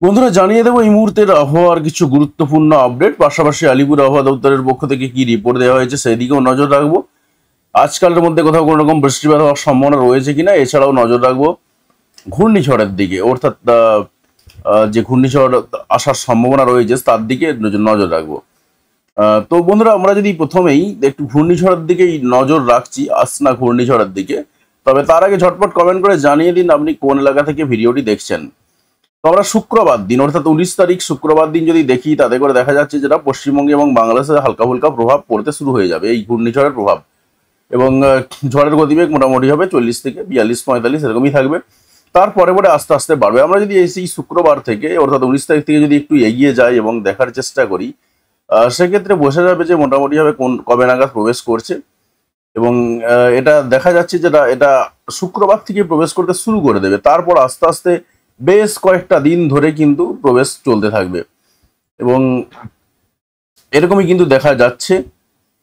বন্ধুরা জানিয়ে দেবো এই মুহূর্তের আবহাওয়ার কিছু গুরুত্বপূর্ণ আপডেট, পাশাপাশি আলিপুর আবহাওয়া দপ্তরের পক্ষ থেকে কি রিপোর্ট দেওয়া হয়েছে সেদিকেও নজর রাখবো। আজকালের মধ্যে কোথাও কোনো রকম বৃষ্টিপাত হওয়ার সম্ভাবনা রয়েছে কিনা, এছাড়াও নজর রাখবো ঘূর্ণিঝড়ের দিকে, অর্থাৎ যে ঘূর্ণিঝড় আসার সম্ভাবনা রয়েছে তার দিকে নজর রাখবো। তো বন্ধুরা আমরা যদি প্রথমেই একটু ঘূর্ণিঝড়ের দিকেই নজর রাখছি, আসনা ঘূর্ণিঝড়ের দিকে। তবে তার আগে ঝটপট কমেন্ট করে জানিয়ে দিন আপনি কোন এলাকা থেকে ভিডিওটি দেখছেন। তো আমরা শুক্রবার দিন অর্থাৎ 19 তারিখ শুক্রবার দিন যদি দেখি, তাতে করে দেখা যাচ্ছে যেটা পশ্চিমবঙ্গে এবং বাংলাদেশে হালকা ফুলকা প্রভাব পড়তে শুরু হয়ে যাবে এই ঘূর্ণিঝড়ের প্রভাব। এবং ঝড়ের গতিবেগ মোটামুটি হবে 40 থেকে 42-45 এরকমই থাকবে। তারপরে পরে আস্তে আস্তে বাড়বে। আমরা যদি এই শুক্রবার থেকে অর্থাৎ 19 তারিখ থেকে যদি একটু এগিয়ে যাই এবং দেখার চেষ্টা করি, সেক্ষেত্রে বোঝা যাবে যে মোটামুটিভাবে কবে নাগাদ প্রবেশ করছে। এবং এটা দেখা যাচ্ছে যেটা এটা শুক্রবার থেকে প্রবেশ করতে শুরু করে দেবে। তারপর আস্তে আস্তে বেশ কয়েকটা দিন ধরে কিন্তু প্রবেশ চলতে থাকবে এবং এরকমই কিন্তু দেখা যাচ্ছে।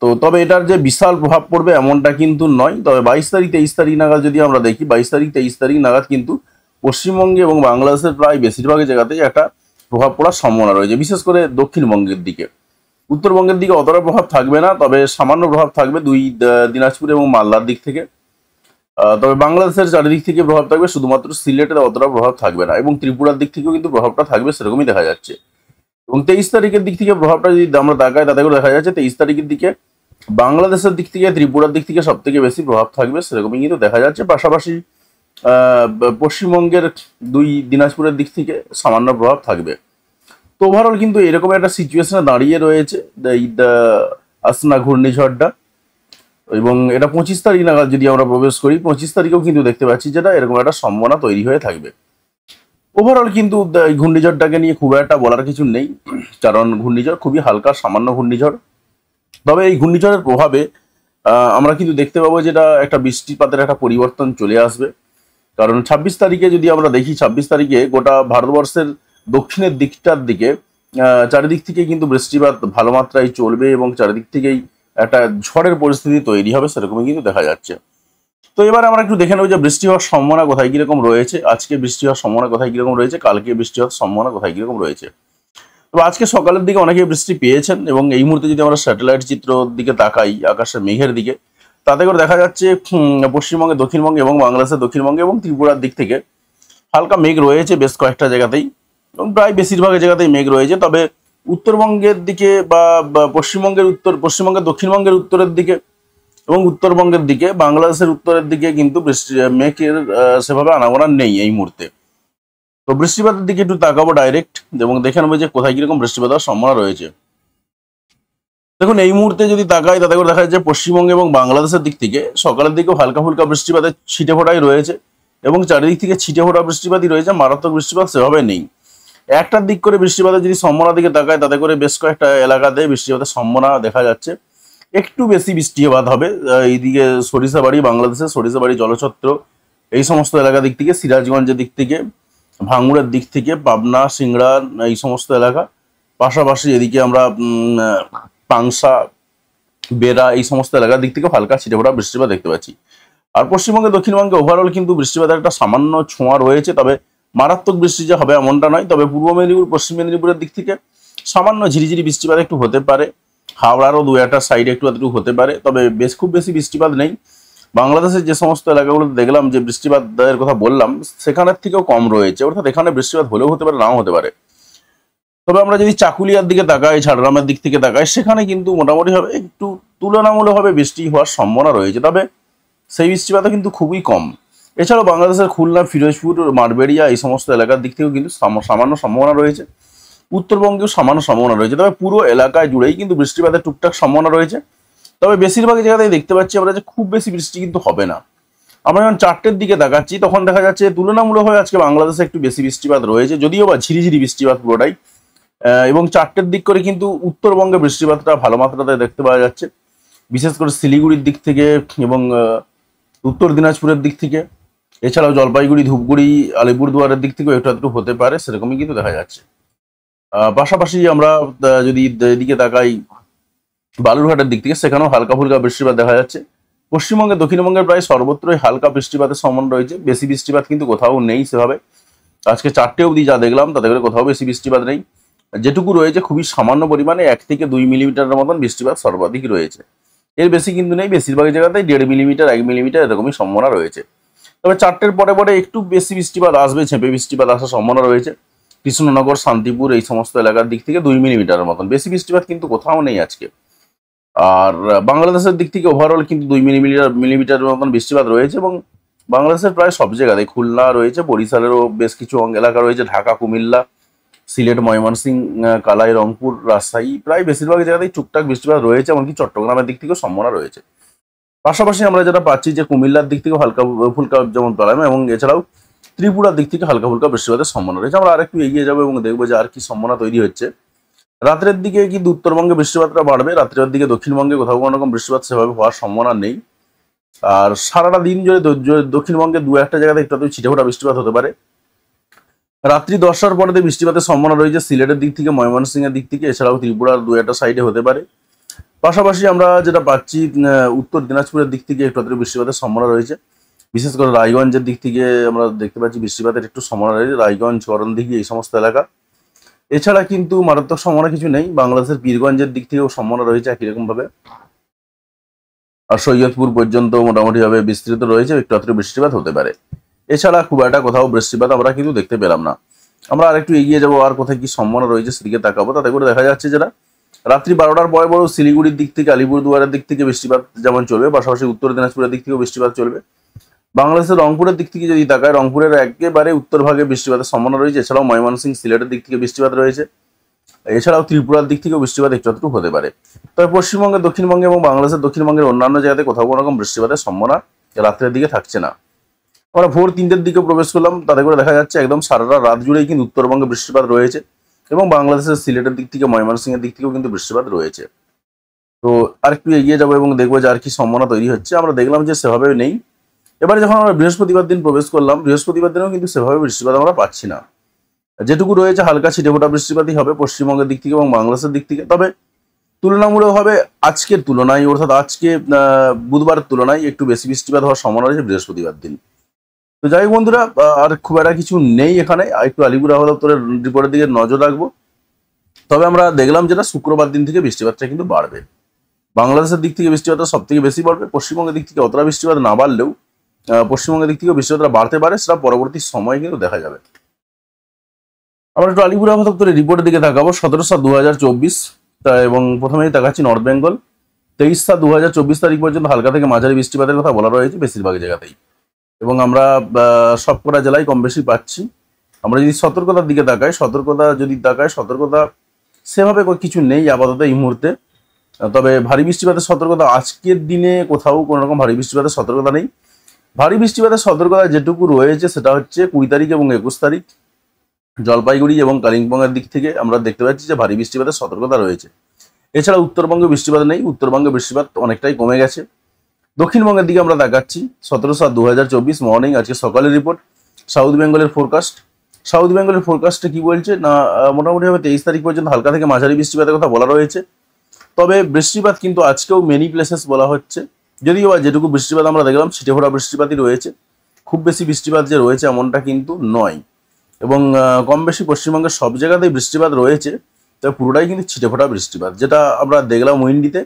তো তবে এটার যে বিশাল প্রভাব পড়বে এমনটা কিন্তু নয়। তবে 22 তারিখ 23 তারিখ নাগাদ যদি আমরা দেখি, 22 তারিখ 23 তারিখ নাগাদ কিন্তু পশ্চিমবঙ্গে এবং বাংলাদেশের প্রায় বেশিরভাগ জায়গাতেই একটা প্রভাব পড়ার সম্ভাবনা রয়েছে, বিশেষ করে দক্ষিণবঙ্গের দিকে। উত্তরবঙ্গের দিকে অতটা প্রভাব থাকবে না, তবে সামান্য প্রভাব থাকবে দিনাজপুর এবং মালদার দিক থেকে। তবে বাংলাদেশের চারিদিক থেকে প্রভাব থাকবে, শুধুমাত্র সিলেটের অতটা প্রভাব থাকবে না। এবং ত্রিপুরার দিক থেকেও কিন্তু প্রভাবটা থাকবে, সেরকমই দেখা যাচ্ছে। এবং 23 তারিখের দিক থেকে প্রভাবটা যদি আমরা তাকাই, তাতে করে দেখা যাচ্ছে 23 তারিখের দিকে বাংলাদেশের দিক থেকে ত্রিপুরার দিক থেকে সব থেকে বেশি প্রভাব থাকবে, সেরকমই কিন্তু দেখা যাচ্ছে। পাশাপাশি পশ্চিমবঙ্গের দিনাজপুরের দিক থেকে সামান্য প্রভাব থাকবে। তো ওভারঅল কিন্তু এরকম একটা সিচুয়েশনে দাঁড়িয়ে রয়েছে এই আসনা ঘূর্ণিঝড়টা। এবং এটা 25 তারিখ নাগাদ যদি আমরা প্রবেশ করি, 25 তারিখেও কিন্তু দেখতে পাচ্ছি যেটা এরকম একটা সম্ভাবনা তৈরি হয়ে থাকবে। ওভারঅল কিন্তু এই ঘূর্ণিঝড়টাকে নিয়ে খুব একটা বলার কিছু নেই, কারণ ঘূর্ণিঝড় খুবই হালকা সামান্য ঘূর্ণিঝড়। তবে এই ঘূর্ণিঝড়ের প্রভাবে আমরা কিন্তু দেখতে পাবো যেটা একটা বৃষ্টিপাতের একটা পরিবর্তন চলে আসবে। কারণ 26 তারিখে যদি আমরা দেখি, 26 তারিখে গোটা ভারতবর্ষের দক্ষিণের দিকটার দিকে চারিদিক থেকে কিন্তু বৃষ্টিপাত ভালো মাত্রায় চলবে এবং চারিদিক থেকেই একটা ঝড়ের পরিস্থিতি তৈরি হবে, সেরকমই কিন্তু দেখা যাচ্ছে। তো এবার আমরা একটু দেখে নেব যে বৃষ্টি হওয়ার সম্ভাবনা কোথায় কিরকম রয়েছে, আজকে বৃষ্টি হওয়ার সম্ভাবনা কোথায় কিরকম রয়েছে, কালকে বৃষ্টি হওয়ার সম্ভাবনা কোথায় কিরকম রয়েছে। তো আজকে সকালের দিকে অনেকে বৃষ্টি পেয়েছেন এবং এই মুহূর্তে যদি আমরা স্যাটেলাইট চিত্রর দিকে তাকাই, আকাশের মেঘের দিকে, তাতে করে দেখা যাচ্ছে পশ্চিমবঙ্গে, দক্ষিণবঙ্গে এবং বাংলাদেশের দক্ষিণবঙ্গে এবং ত্রিপুরার দিক থেকে হালকা মেঘ রয়েছে বেশ কয়েকটা জায়গাতেই, এবং প্রায় বেশিরভাগ জায়গাতেই মেঘ রয়েছে। তবে উত্তরবঙ্গের দিকে বা পশ্চিমবঙ্গের দক্ষিণবঙ্গের উত্তরের দিকে এবং উত্তরবঙ্গের দিকে, বাংলাদেশের উত্তরের দিকে কিন্তু মেঘের সেভাবে আনাগোনা নেই এই মুহূর্তে। তো বৃষ্টিপাতের দিকে একটু তাকাবো ডাইরেক্ট এবং দেখে নেবো যে কোথায় কিরকম বৃষ্টিপাত হওয়ার সম্ভাবনা রয়েছে। দেখুন এই মুহূর্তে যদি তাকাই, তাতে করে দেখা যাচ্ছে পশ্চিমবঙ্গ এবং বাংলাদেশের দিক থেকে সকালের দিকেও হালকা ফুলকা বৃষ্টিপাতের ছিটে ফোটাই রয়েছে এবং চারিদিক থেকে ছিটে ফোটা বৃষ্টিপাতই রয়েছে, মারাত্মক বৃষ্টিপাত সেভাবে নেই। একটার দিক করে বৃষ্টিপাতের যদি সম্ভাবনার দিকে তাকায়, তাতে করে বেশ কয়েকটা এলাকাতে বৃষ্টিপাতের সম্ভাবনা দেখা যাচ্ছে। একটু বেশি বৃষ্টিপাত হবে এইদিকে সরিষাবাড়ি, বাংলাদেশের সরিষাবাড়ি, জলছত্র, এই সমস্ত এলাকার দিক থেকে, সিরাজগঞ্জের দিক থেকে, ভাঙুড়ের দিক থেকে, পাবনা, সিংড়া, এই সমস্ত এলাকা। পাশাপাশি এদিকে আমরা পাংশা, বেড়া, এই সমস্ত এলাকার দিক থেকে হালকা ছিটে ফোটা বৃষ্টিপাত দেখতে পাচ্ছি। আর পশ্চিমবঙ্গে, দক্ষিণবঙ্গে ওভারঅল কিন্তু বৃষ্টিপাতের একটা সামান্য ছোঁয়া রয়েছে, তবে মারাত্মক বৃষ্টি যে হবে এমনটা নয়। তবে পূর্ব মেদিনীপুর, পশ্চিম মেদিনীপুরের দিক থেকে সামান্য ঝিরিঝিরি বৃষ্টিপাত একটু হতে পারে, হাওড়ারও দু একটা সাইডে একটু হতে পারে, তবে খুব বেশি বৃষ্টিপাত নেই। বাংলাদেশের যে সমস্ত এলাকাগুলোতে দেখলাম যে বৃষ্টিপাতের কথা বললাম, সেখানের থেকেও কম রয়েছে, অর্থাৎ এখানে বৃষ্টিপাত হলেও হতে পারে, নাও হতে পারে। তবে আমরা যদি চাকুলিয়ার দিকে তাকাই, ঝাড়গ্রামের দিক থেকে তাকাই, সেখানে কিন্তু মোটামুটিভাবে একটু তুলনামূলকভাবে বৃষ্টি হওয়ার সম্ভাবনা রয়েছে, তবে সেই বৃষ্টিপাতও কিন্তু খুবই কম। এছাড়াও বাংলাদেশের খুলনা, ফিরোজপুর, মাঠবেড়িয়া, এই সমস্ত এলাকার দিক থেকেও কিন্তু সামান্য সম্ভাবনা রয়েছে। উত্তরবঙ্গেও সামান্য সম্ভাবনা রয়েছে, তবে পুরো এলাকায় জুড়েই কিন্তু বৃষ্টিপাতের টুকটাক সম্ভাবনা রয়েছে। তবে বেশিরভাগ জায়গাতেই দেখতে পাচ্ছি আমরা যে খুব বেশি বৃষ্টি কিন্তু হবে না। আমরা যখন 4টের দিকে তাকাচ্ছি, তখন দেখা যাচ্ছে তুলনামূলকভাবে আজকে বাংলাদেশে একটু বেশি বৃষ্টিপাত রয়েছে, যদিও বা ঝিরিঝিরি বৃষ্টিপাত পুরোটাই। এবং 4টের দিক করে কিন্তু উত্তরবঙ্গে বৃষ্টিপাতটা ভালো মাত্রাতে দেখতে পাওয়া যাচ্ছে, বিশেষ করে শিলিগুড়ির দিক থেকে এবং উত্তর দিনাজপুরের দিক থেকে। এছাড়াও জলপাইগুড়ি, ধূপগুড়ি, আলিপুরদুয়ারের দিক থেকেও একটু হতে পারে, সেরকমই কিন্তু দেখা যাচ্ছে। পাশাপাশি আমরা যদি এদিকে তাকাই বালুরঘাটের দিক থেকে, সেখানেও হালকা ফুলকা বৃষ্টিপাত দেখা যাচ্ছে। পশ্চিমবঙ্গে, দক্ষিণবঙ্গের প্রায় সর্বত্রই হালকা বৃষ্টিপাতের সম্ভাবনা রয়েছে, বেশি বৃষ্টিপাত কিন্তু কোথাও নেই সেভাবে। আজকে 4টে অবধি যা দেখলাম তাতে করে কোথাও বেশি বৃষ্টিপাত নেই। যেটুকু রয়েছে খুবই সামান্য পরিমাণে 1 থেকে 2 মিলিমিটারের মতন বৃষ্টিপাত সর্বাধিক রয়েছে, এর বেশি কিন্তু নেই। বেশিরভাগ জায়গাতেই 1.5 মিলিমিটার 1 মিলিমিটার এরকমই সম্ভাবনা রয়েছে। তবে 4টের পরে পরে একটু বেশি বৃষ্টিপাত আসবে, ছেঁপে বৃষ্টিপাত আসার সম্ভাবনা রয়েছে কৃষ্ণনগর, শান্তিপুর এই সমস্ত এলাকার দিক থেকে 2 মিলিমিটারের মতন। বেশি বৃষ্টিপাত কিন্তু কোথাও নেই আজকে। আর বাংলাদেশের দিক থেকে ওভারঅল কিন্তু 2 মিলিমিটারের মতন বৃষ্টিপাত রয়েছে, এবং বাংলাদেশের প্রায় সব জায়গাতে, খুলনা রয়েছে, বরিশালেরও বেশ কিছু এলাকা রয়েছে, ঢাকা, কুমিল্লা, সিলেট, ময়মনসিংহ, কালাই, রংপুর, রাজশাহী, প্রায় বেশিরভাগ জায়গাতেই টুকটাক বৃষ্টিপাত রয়েছে, এমনকি চট্টগ্রামের দিক থেকেও সম্ভাবনা রয়েছে। পাশাপাশি আমরা যেটা পাচ্ছি যে কুমিল্লার দিক থেকেও হালকা ফুলকা যেমন পেলাম, এবং এছাড়াও ত্রিপুরার দিক থেকে হালকা ফুলকা বৃষ্টিপাতের সম্ভাবনা রয়েছে। আমরা আরেকটু এগিয়ে যাবো এবং দেখবো যে আর কি সম্ভাবনা তৈরি হচ্ছে। রাত্রের দিকে কিন্তু উত্তরবঙ্গে বৃষ্টিপাতটা বাড়বে, রাত্রের দিকে দক্ষিণবঙ্গে কোথাও কোনো রকম বৃষ্টিপাত সেভাবে হওয়ার সম্ভাবনা নেই। আর সারাটা দিন যদি দক্ষিণবঙ্গে 2-1টা জায়গাতে একটু ছিটেফোঁটা বৃষ্টিপাত হতে পারে। রাত্রি 10টার পরে বৃষ্টিপাতের সম্ভাবনা রয়েছে সিলেটের দিক থেকে, ময়মনসিংহের দিক থেকে, এছাড়াও ত্রিপুরার 2-1টা সাইডে হতে পারে। পাশাপাশি আমরা যেটা পাচ্ছি উত্তর দিনাজপুরের দিক থেকে একটু বৃষ্টিপাতের সম্ভাবনা রয়েছে, বিশেষ করে রায়গঞ্জের দিক থেকে আমরা দেখতে পাচ্ছি বৃষ্টিপাতের একটু সম্ভাবনা রয়েছে, রায়গঞ্জ, করণদিঘি এই সমস্ত এলাকা। এছাড়া কিন্তু মারাত্মক সম্ভাবনা কিছু নেই। বাংলাদেশের পীরগঞ্জের দিক থেকেও সম্ভাবনা রয়েছে একই রকম ভাবে, আর সৈয়দপুর পর্যন্ত মোটামুটি ভাবে বিস্তৃত রয়েছে, একটু বৃষ্টিপাত হতে পারে। এছাড়া খুব একটা কোথাও বৃষ্টিপাত আমরা কিন্তু দেখতে পেলাম না। আমরা আরেকটু এগিয়ে যাবো, আর কোথায় কি সম্ভাবনা রয়েছে সেদিকে তাকাবো। তাতে করে দেখা যাচ্ছে যেটা রাত্রি 12টার পরে বড় শিলিগুড়ির দিক থেকে, আলিপুরদুয়ারের দিক থেকে বৃষ্টিপাত যেমন চলবে, পাশাপাশি উত্তর দিনাজপুরের দিক থেকেও বৃষ্টিপাত চলবে। বাংলাদেশের রংপুরের দিক থেকে যদি তাকায়, রংপুরের একেবারে উত্তর ভাগে বৃষ্টিপাতের সম্ভাবনা রয়েছে। এছাড়াও ময়মনসিংহ, সিলেটের দিক থেকে বৃষ্টিপাত রয়েছে। এছাড়াও ত্রিপুরার দিক থেকেও বৃষ্টিপাত একটু হতে পারে। তবে পশ্চিমবঙ্গের দক্ষিণবঙ্গে এবং বাংলাদেশের দক্ষিণবঙ্গের অন্যান্য জায়গাতে কোথাও কোনো রকম বৃষ্টিপাতের সম্ভাবনা রাত্রের দিকে থাকছে না। আমরা ভোর 3টের দিকে প্রবেশ করলাম, তাতে করে দেখা যাচ্ছে একদম সারাটা রাত জুড়েই কিন্তু উত্তরবঙ্গে বৃষ্টিপাত রয়েছে, এবং বাংলাদেশের সিলেটের দিক থেকে, ময়মনসিংহের দিক থেকেও কিন্তু বৃষ্টিপাত রয়েছে। তো আরেকটু এগিয়ে যাবো এবং দেখবো যে আর কি সম্ভাবনা তৈরি হচ্ছে। আমরা দেখলাম যে সেভাবে নেই। এবারে যখন আমরা বৃহস্পতিবার দিন প্রবেশ করলাম, বৃহস্পতিবার দিনেও কিন্তু সেভাবে বৃষ্টিপাত আমরা পাচ্ছি না। যেটুকু রয়েছে হালকা ছিটেফোঁটা বৃষ্টিপাতই হবে পশ্চিমবঙ্গের দিক থেকে এবং বাংলাদেশের দিক থেকে। তবে তুলনামূলকভাবে আজকের তুলনায়, অর্থাৎ আজকে বুধবারের তুলনায় একটু বেশি বৃষ্টিপাত হওয়ার সম্ভাবনা রয়েছে বৃহস্পতিবার দিন। তো যাই হোক বন্ধুরা, আর খুব একটা কিছু নেই এখানে। একটু আলিপুর আবহাওয়া দপ্তরের রিপোর্টের দিকে নজর রাখবো। তবে আমরা দেখলাম যেটা শুক্রবার দিন থেকে বৃষ্টিপাতটা কিন্তু বাড়বে। বাংলাদেশের দিক থেকে বৃষ্টিপাতটা সব থেকে বেশি বাড়বে। পশ্চিমবঙ্গের দিক থেকে অতটা বৃষ্টিপাত না বাড়লেও পশ্চিমবঙ্গের দিক থেকেও বৃষ্টিপাতটা বাড়তে পারে, সেটা পরবর্তী সময়ে কিন্তু দেখা যাবে। আমরা একটু আলিপুর আবহাওয়া দপ্তরের রিপোর্টের দিকে তাকাবো 17/7/2024, এবং প্রথমেই তাকাচ্ছি নর্থ বেঙ্গল। 23/7/2024 তারিখ পর্যন্ত হালকা থেকে মাঝারি বৃষ্টিপাতের কথা বলা রয়েছে বেশিরভাগ জায়গাতেই, এবং আমরা সবকটা জেলায় কম বেশি পাচ্ছি। আমরা যদি সতর্কতার দিকে তাকাই, সতর্কতা সেভাবে কিছু নেই আপাতত এই মুহূর্তে। তবে ভারী বৃষ্টিপাতের সতর্কতা আজকের দিনে কোথাও কোনো রকম ভারী বৃষ্টিপাতের সতর্কতা নেই। ভারী বৃষ্টিপাতের সতর্কতা যেটুকু রয়েছে সেটা হচ্ছে 20 তারিখ এবং 21 তারিখ জলপাইগুড়ি এবং কালিম্পংয়ের দিক থেকে আমরা দেখতে পাচ্ছি যে ভারী বৃষ্টিপাতের সতর্কতা রয়েছে। এছাড়া উত্তরবঙ্গে বৃষ্টিপাত নেই, উত্তরবঙ্গে বৃষ্টিপাত অনেকটাই কমে গেছে। দক্ষিণবঙ্গের দিকে আমরা দেখাচ্ছি 17/7/2024 মর্নিং, আজকে সকালের রিপোর্ট। সাউথ বেঙ্গলের ফোরকাস্টে কি বলছে না, মোটামুটিভাবে 23 তারিখ পর্যন্ত হালকা থেকে মাঝারি বৃষ্টিপাতের কথা বলা রয়েছে। তবে বৃষ্টিপাত কিন্তু আজকেও মেনি প্লেসেস বলা হচ্ছে, যদিও যেটুকু বৃষ্টিপাত আমরা দেখলাম ছিটেফোঁটা বৃষ্টিপাতই রয়েছে, খুব বেশি বৃষ্টিপাত যে রয়েছে এমনটা কিন্তু নয়। এবং কম বেশি পশ্চিমবঙ্গের সব জায়গাতেই বৃষ্টিপাত রয়েছে, তবে পুরোটাই কিন্তু ছিটেফোঁটা বৃষ্টিপাত। যেটা আমরা দেখলাম উইন্ডিতে,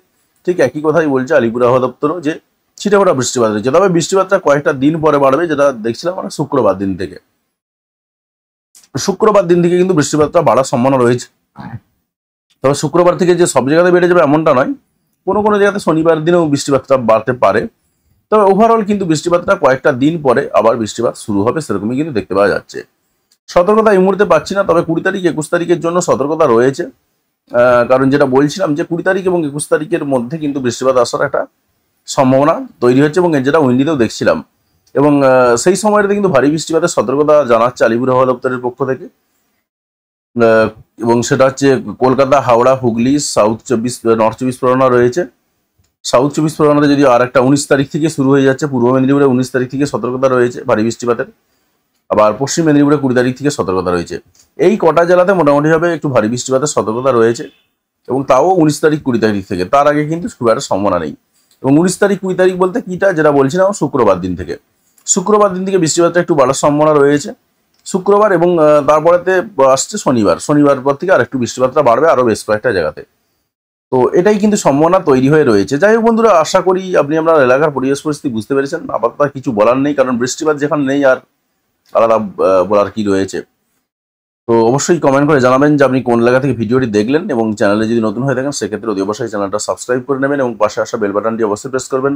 ঠিক একই কথাই বলছে আলিপুর আবহাওয়া দপ্তরও, যে ছিটেফোঁটা বৃষ্টিপাত রয়েছে। তবে বৃষ্টিপাতটা কয়েকটা দিন পরে বাড়বে, যেটা দেখছিলাম আমরা শুক্রবার দিন থেকে কিন্তু বৃষ্টিপাতটা বাড়ার সম্ভাবনা রয়েছে। তবে শুক্রবার থেকে যে সব জায়গাতে বেড়ে যাবে এমনটা নয়, কোনো কোনো জায়গাতে শনিবার দিনেও বৃষ্টিপাতটা বাড়তে পারে। তবে ওভারঅল কিন্তু বৃষ্টিপাতটা কয়েকটা দিন পরে আবার বৃষ্টিপাত শুরু হবে, সেরকমই কিন্তু দেখতে পাওয়া যাচ্ছে। সতর্কতা এই মুহূর্তে পাচ্ছি না, তবে 20 তারিখ 21 তারিখের জন্য সতর্কতা রয়েছে। কারণ যেটা বলছিলাম যে 20 তারিখ এবং 21 তারিখের মধ্যে কিন্তু বৃষ্টিপাত আসার একটা সম্ভাবনা তৈরি হচ্ছে, এবং যেটা উইন্ডিতেও দেখছিলাম। এবং সেই সময়টাতে কিন্তু ভারী বৃষ্টিপাতের সতর্কতা জানাচ্ছে আলিপুর আবহাওয়া দপ্তরের পক্ষ থেকে। এবং সেটা হচ্ছে কলকাতা, হাওড়া, হুগলি, নর্থ 24 পরগনা রয়েছে। সাউথ 24 পরগনাতে যদি আর একটা 19 তারিখ থেকে শুরু হয়ে যাচ্ছে, পূর্ব মেদিনীপুরে 19 তারিখ থেকে সতর্কতা রয়েছে ভারী বৃষ্টিপাতের। আবার পশ্চিম মেদিনীপুরে 20 তারিখ থেকে সতর্কতা রয়েছে। এই কটা জেলাতে মোটামুটিভাবে একটু ভারী বৃষ্টিপাতের সতর্কতা রয়েছে, এবং তাও 19 তারিখ 20 তারিখ থেকে। তার আগে কিন্তু খুব একটা সম্ভাবনা নেই। এবং 19 তারিখ 20 তারিখ বলতে কিটা যেটা বলছিলাম শুক্রবার দিন থেকে বৃষ্টিপাতটা একটু বাড়ার সম্ভাবনা রয়েছে। শুক্রবার এবং তারপরেতে আসছে শনিবার। শনিবার পর থেকে আর একটু বৃষ্টিপাতটা বাড়বে আরও বেশ কয়েকটা জায়গাতে। তো এটাই কিন্তু সম্ভাবনা তৈরি হয়ে রয়েছে। যাই হোক বন্ধুরা, আশা করি আপনি আপনার এলাকার পরিবেশ পরিস্থিতি বুঝতে পেরেছেন। আপাতত আর কিছু বলার নেই, কারণ বৃষ্টিপাত যেখানে নেই আর আলাদা বলার কি রয়েছে। তো অবশ্যই কমেন্ট করে জানাবেন যে আপনি কোন এলাকা থেকে ভিডিওটি দেখলেন, এবং চ্যানেলে যদি নতুন হয়ে থাকেন সেক্ষেত্রে অতি অবশ্যই চ্যানেলটা সাবস্ক্রাইব করে নেবেন এবং পাশে আসা বেল বাটনটি অবশ্যই প্রেস করবেন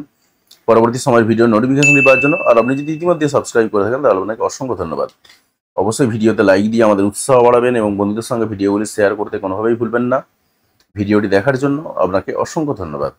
পরবর্তী সময়ের ভিডিও নোটিফিকেশন পাওয়ার জন্য। আর আপনি যদি ইতিমধ্যে সাবস্ক্রাইব করে থাকেন তাহলে আপনাকে অসংখ্য ধন্যবাদ। অবশ্যই ভিডিওতে লাইক দিয়ে আমাদের উৎসাহ বাড়াবেন এবং বন্ধুদের সঙ্গে ভিডিওগুলি শেয়ার করতে কোনোভাবেই ভুলবেন না। ভিডিওটি দেখার জন্য আপনাকে অসংখ্য ধন্যবাদ।